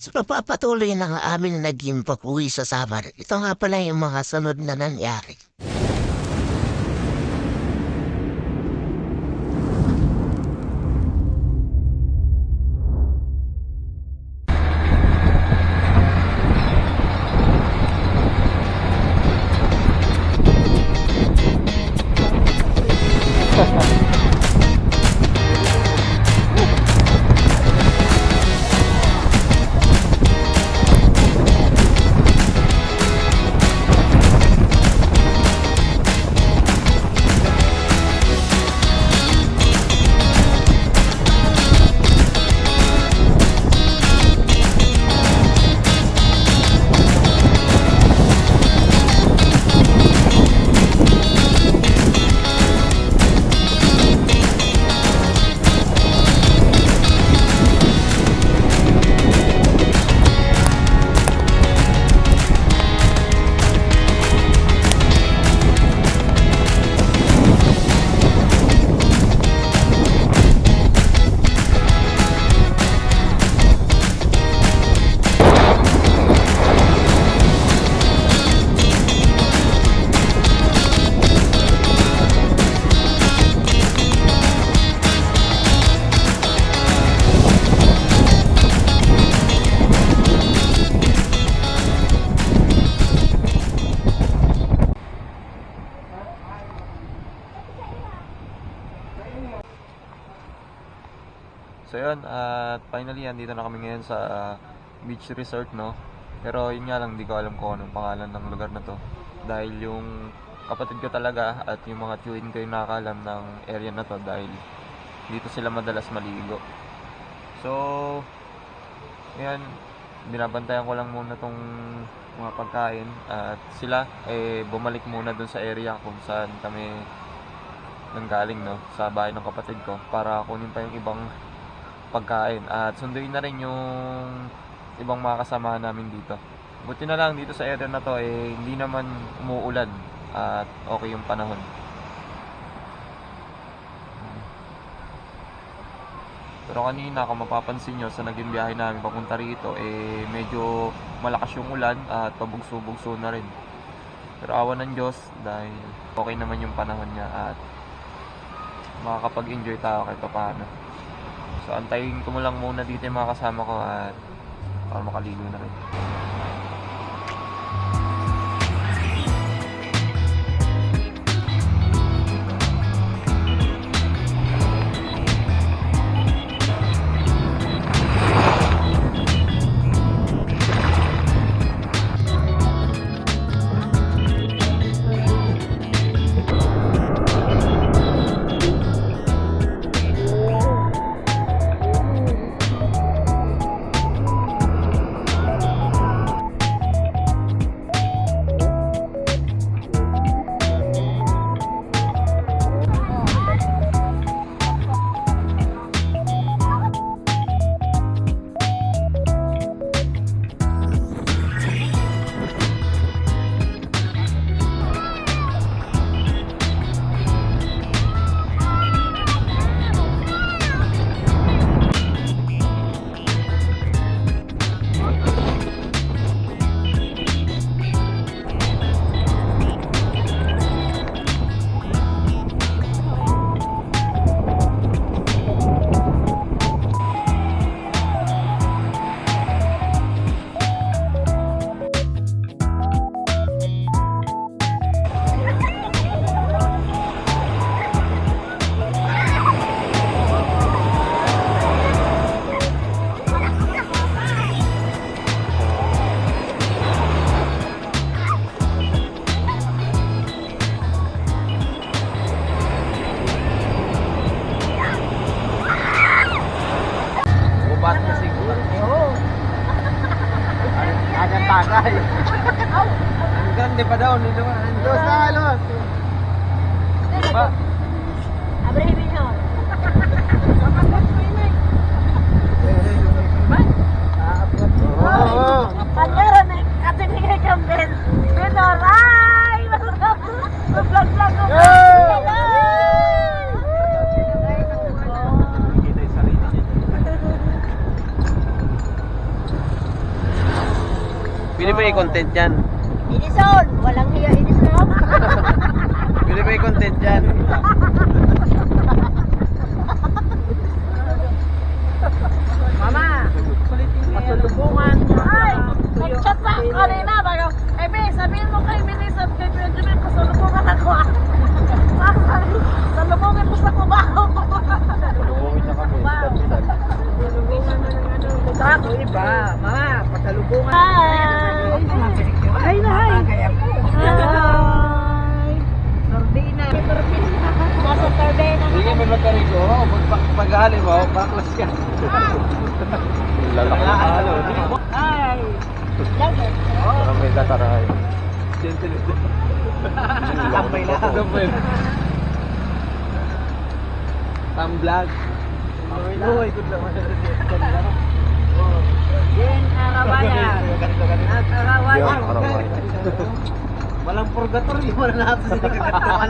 So napapatuloy na nga amin na naging pag-uwi sa Samar. Ito nga pala yung mga sunod na nangyari. So yun, at finally andito na kami ngayon sa beach resort, no. Pero yun nga lang, di ko alam kung anong pangalan ng lugar na to. Dahil yung kapatid ko talaga at yung mga tiyuhin ko yung nakakalam ng area na to dahil dito sila madalas maligo. So, yan, binabantayan ko lang muna tong mga pagkain at sila bumalik muna dun sa area kung saan kami nanggaling, no, sa bahay ng kapatid ko para kunin pa yung ibang pagkain at sunduin na rin yung ibang mga kasama namin dito. Buti na lang dito sa area na to hindi naman umuulan at okay yung panahon. Pero kanina kung mapapansin nyo sa naging biyahe namin papunta rito medyo malakas yung ulan at pabugso-bugso na rin. Pero awa ng Diyos dahil okay naman yung panahon niya at makakapag-enjoy tayo kahit paano. So antayin ko mo lang muna dito yung mga kasama ko at para makaligo na rin. Tagay. Ang ganda pa daw nito. Los na, los. Ba? Abrahim nyo. Oo. Pagkara na ating hingay kambel. Binoray! Vlog-vlog ko. Pili mo yung content yan. Edison, walang hiya Edison. Pili mo yung content yan. Mama, pasalubungan. Ay, nag-chat pa ako kanina. Bago, eh, be, sabihin mo kay Minis at kay Benjamin, pasalubungan ako. Salubungin mo sa kubaho. Lubungin niya kami. Kapital. Salubungan mo ng ano. Ako iba. Mga pasalubungan. Hi! Hi na, hi! Hi! Nordina. Nasa Tordena. Sige, may magkarigo. Pag-ahali mo, baklas ka. Lalaki na halo. Hi! Lagi. Parang may dataray. Tambay na. Tambay. Tamblag. Uy, good naman. Yan, arabayan. At arabayan. Yung araw. Walang purgatory. Wala natin sila kagandaman.